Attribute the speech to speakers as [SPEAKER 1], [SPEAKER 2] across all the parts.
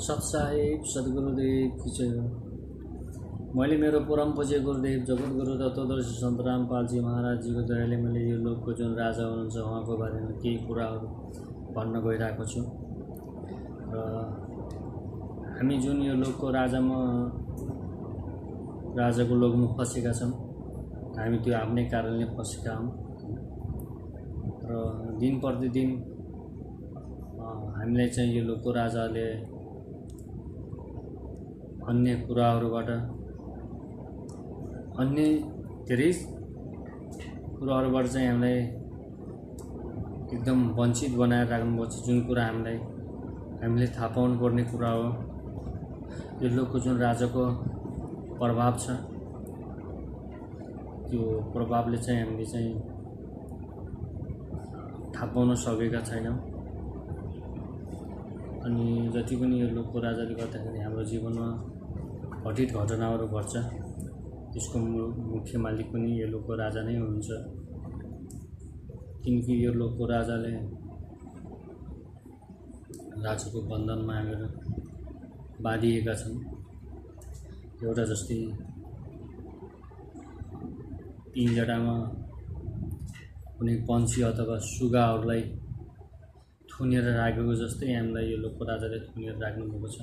[SPEAKER 1] सत्साहेब सद्गुरुदेव की जय हो। मैले मेरो परम पूज्य गुरुदेव जगतगुरु तत्त्वदर्शी सन्त रामपालजी महाराजजीको दयाले मैले यो लोकको जुन राजा हुनुहुन्छ उहाँको बारेमा केही कुराहरू भन्न गइरहेको छु। र हामी जुन यो लोकको राजाको लोकमा फसेका छौँ, हामी त्यो आफ्नै कारणले फसेका हौँ। र दिन प्रतिदिन हामीलाई चाहिँ यो लोकको राजाले अन्य कुराहरूबाट अन्य धेरै कुराहरूबाट चाहिँ हामीलाई एकदम वञ्चित बनाएर राख्नुपर्छ। जुन कुरा हामीले थाहा पाउनु पर्ने कुरा हो, यो लोकको जुन राजाको प्रभाव छ, त्यो प्रभावले चाहिँ हामीले चाहिँ थाहा पाउन सकेका छैनौँ। अनि जति पनि यो लोकको राजाले गर्दाखेरि हाम्रो जीवनमा घटित घटनाहरू घट्छ, त्यसको मुख्य मालिक पनि यो लोकको राजा नै हुनुहुन्छ। किनकि यो लोकको राजाले राजाको बन्धनमा हामीहरू बाँधिएका छौँ। एउटा जस्तै पिँजडामा कुनै पन्छी अथवा सुगाहरूलाई थुनेर राखेको जस्तै हामीलाई यो लोकको राजाले थुनेर राख्नुभएको छ।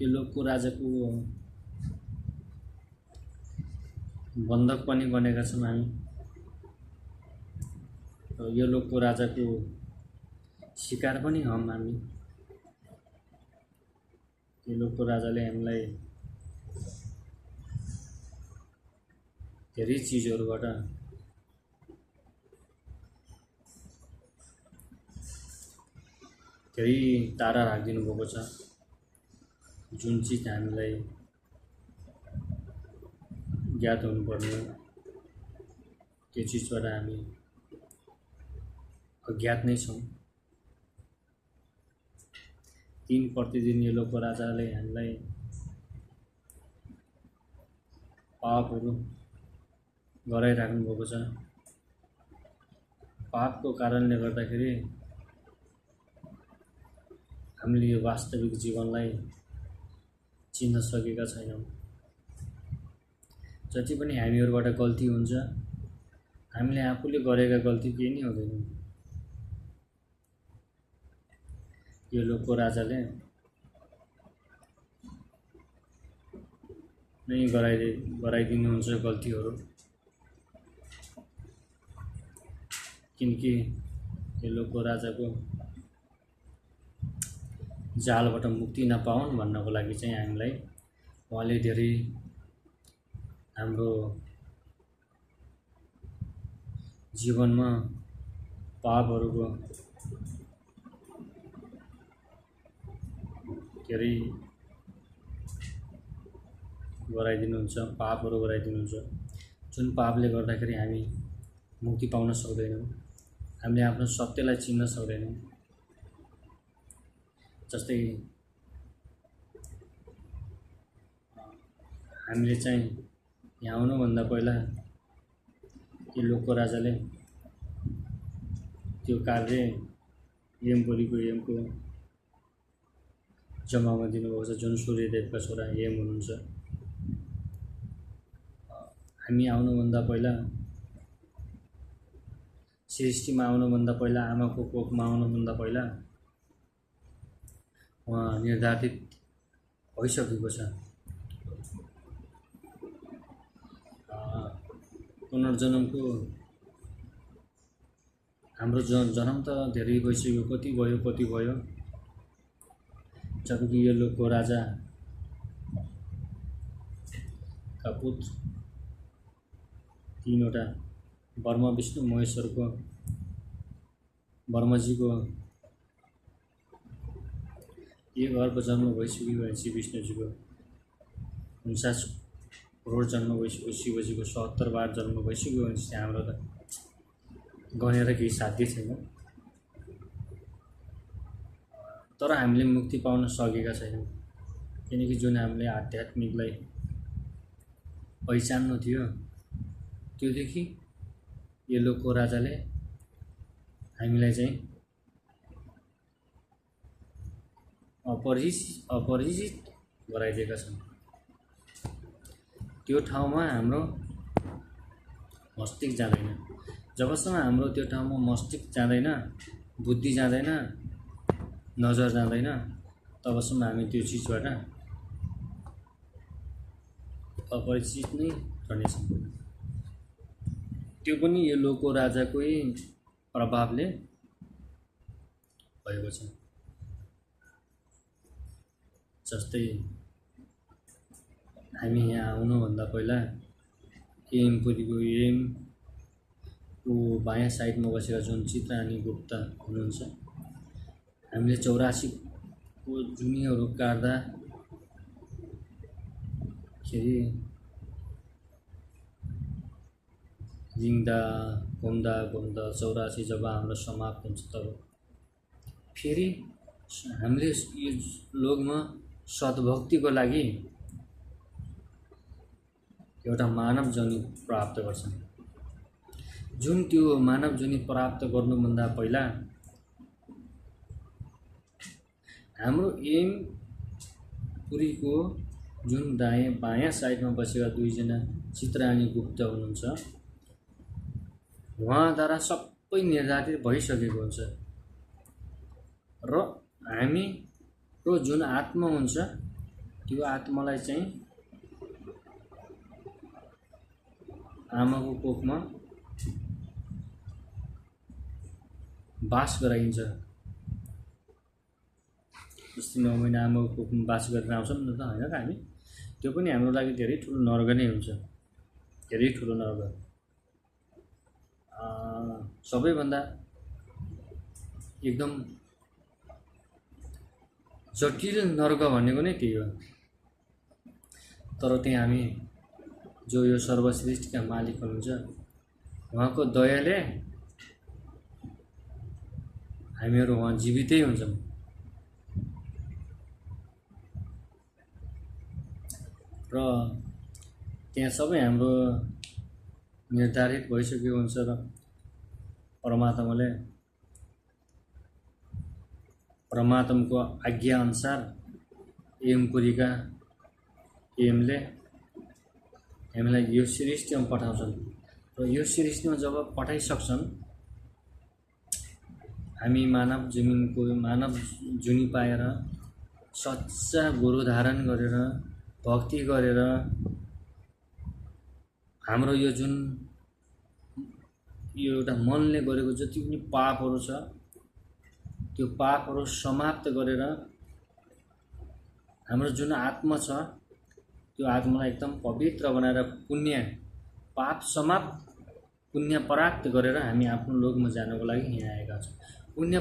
[SPEAKER 1] यो लोकको राजाको बन्धक पनि बनेका छौँ हामी। यो लोकको राजाको शिकार पनि हौँ हामी। यो लोकको राजाले हामीलाई धेरै चिजहरूबाट धेरै टाढा राखिदिनु भएको छ। जुन चिज हामीलाई ज्ञात हुनुपर्ने, त्यो चिजबाट हामी अज्ञात नै छौँ। दिन प्रतिदिन यो लोकको राजाले हामीलाई पापहरू गराइराख्नु भएको छ। पापको कारणले गर्दाखेरि हामीले यो वास्तविक जीवनलाई चिन्न सकेका छैनौँ। जति पनि हामीहरूबाट गल्ती हुन्छ, हामीले आफूले गरेका गल्ती केही नै हुँदैन। यो लोकको राजाले नै गराइदिनुहुन्छ गल्तीहरू। किनकि यो लोकको राजाको जालबाट मुक्ति नपाउन् भन्नको लागि चाहिँ हामीलाई उहाँले धेरै हाम्रो जीवनमा पापहरूको धेरै गराइदिनुहुन्छ, पापहरू गराइदिनुहुन्छ। जुन पापले गर्दाखेरि हामी मुक्ति पाउन सक्दैनौँ, हामीले आफ्नो सत्यलाई चिन्न सक्दैनौँ। जस्तै हामीले चाहिँ यहाँ आउनुभन्दा पहिला यो लोकको राजाले त्यो कार्य यमपुरीको यमको जमामा दिनुभएको छ, जुन सूर्यदेवका छोरा यम हुनुहुन्छ। हामी आउनुभन्दा पहिला, सृष्टिमा आउनुभन्दा पहिला, आमाको कोखमा आउनुभन्दा पहिला उहाँ निर्धारित भइसकेको छ। पुनर्जन्मको हाम्रो जन्म त धेरै भइसक्यो, कति भयो। जबकि यो लोकको राजाका पुत्र तीनवटा ब्रह्मा विष्णु महेश्वरको ब्रह्माजीको एक अर्ब जन्म भइसक्यो भनेपछि विष्णुजीको 49 करोड जन्म भइसक्यो, शिवजीको 77 बार जन्म भइसक्यो भनेपछि हाम्रो त गनेर केही साध्य छैन। तर हामीले मुक्ति पाउन सकेका छैनौँ। किनकि जुन हामीले आध्यात्मिकलाई पहिचान्नु थियो, त्योदेखि यो लोकको राजाले हामीलाई चाहिँ अपरिचित गराइदिएका छन्। त्यो ठाउँमा हाम्रो मस्तिष्क जाँदैन। जबसम्म हाम्रो त्यो ठाउँमा मस्तिष्क जाँदैन, बुद्धि जाँदैन, नजर जाँदैन, तबसम्म हामी त्यो चिजबाट अपरिचित नै रहनेछौँ। त्यो पनि यो लोकको राजाकै प्रभावले भएको छ। जस्तै हामी यहाँ आउनुभन्दा पहिला एमपुरीको एमको बायाँ साइडमा बसेका जुन चित्ररानी गुप्त हुनुहुन्छ, हामीले 84को जुनीहरू काट्दाखेरि जिङ्दा घुम्दा 84 जब हाम्रो समाप्त हुन्छ, तब फेरि हामीले यो लोकमा सद्भक्तिको लागि एउटा मानव जनी प्राप्त गर्छन्। जुन त्यो मानव जनी प्राप्त गर्नुभन्दा पहिला हाम्रो एम पुरीको जुन बायाँ साइडमा बसेका दुईजना चित्ररानी गुप्त हुनुहुन्छ, उहाँद्वारा सबै निर्धारित भइसकेको हुन्छ र हामीको जुन आत्मा हुन्छ, त्यो आत्मालाई चाहिँ आमाको कोखमा बास गराइन्छ। जस्तै 9 महिना आमाको कोखमा बास गरेर आउँछौँ नि त, होइन त हामी? त्यो पनि हाम्रो लागि धेरै ठुलो नर्क नै हुन्छ, धेरै ठुलो नर्क। सबैभन्दा एकदम जटिल नर्क भनेको नै त्यही हो। तर त्यहाँ हामी जो यो सर्वश्रेष्ठका मालिक हुनुहुन्छ, उहाँको दयाले हामीहरू उहाँ जीवितै हुन्छौँ। र त्यहाँ सबै हाम्रो निर्धारित भइसकेको हुन्छ र परमात्माको आज्ञा अनुसार एमपुरीका एमले हामीलाई यो सृष्टिमा पठाउँछन् र यो सृष्टिमा जब पठाइसक्छन्, हामी मानव जुनी पाएर सच्चा गुरु धारण गरेर भक्ति गरेर हाम्रो यो एउटा मनले गरेको जति पनि पापहरू छ, त्यो पापहरू समाप्त गरेर हाम्रो जुन आत्मा छ, त्यो आत्मालाई एकदम पवित्र बनाएर पाप समाप्त पुण्य प्राप्त गरेर हामी आफ्नो लोकमा जानको लागि यहाँ आएका छौँ। पुण्य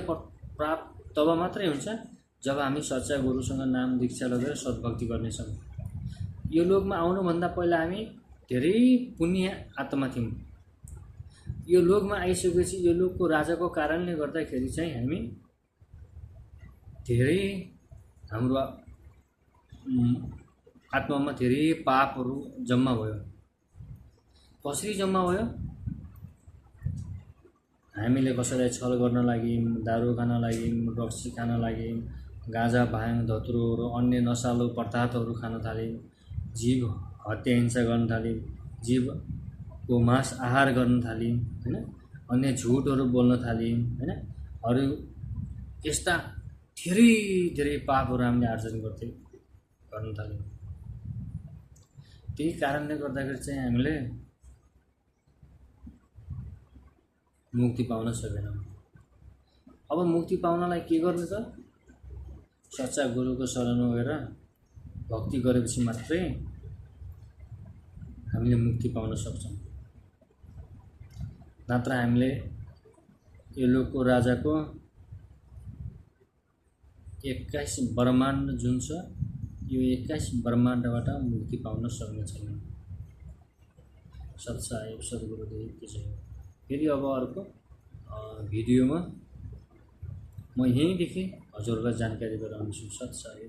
[SPEAKER 1] प्राप्त तब मात्रै हुन्छ जब हामी सच्चा गुरुसँग नाम दीक्षा लगेर सद्भक्ति गर्नेछौँ। यो लोकमा आउनुभन्दा पहिला हामी धेरै पुण्य आत्मा थियौँ। यो लोकमा आइसकेपछि यो लोकको राजाको कारणले गर्दाखेरि चाहिँ हामी धेरै हाम्रो आत्मामा धेरै पापहरू जम्मा भयो। कसरी जम्मा भयो? हामीले कसैलाई छल गर्न लाग्यौँ, दारू खान लाग्यौँ, रक्सी खान लाग्यौँ, गाँजा भाङ धतुरोहरू अन्य नशालु पदार्थहरू खान थाल्यौँ, जीव हत्या हिंसा गर्न थाल्यौँ, जीवको मांस आहार गर्न थाल्यौँ, होइन? अन्य झुटहरू बोल्न थाल्यौँ, होइन? अरू यस्ता धेरै पापहरू हामीले आर्जन गर्न थाल्यौँ। त्यही कारणले गर्दाखेरि चाहिँ हामीले मुक्ति पाउन सकेनौँ। अब मुक्ति पाउनलाई के गर्नु त? सच्चा गुरुको शरणमा गएर भक्ति गरेपछि मात्रै हामीले मुक्ति पाउन सक्छौँ। नत्र हामीले यो लोकको राजाको 21 ब्रह्माण्ड जुन छ, यो 21 ब्रह्माण्डबाट मुक्ति पाउन सक्ने छैन। सत्साई सद्गुरुदेव की जय। फेरि अब अर्को भिडियोमा म यहीँदेखि हजुरलाई जानकारी गराउँछु। सत्साई।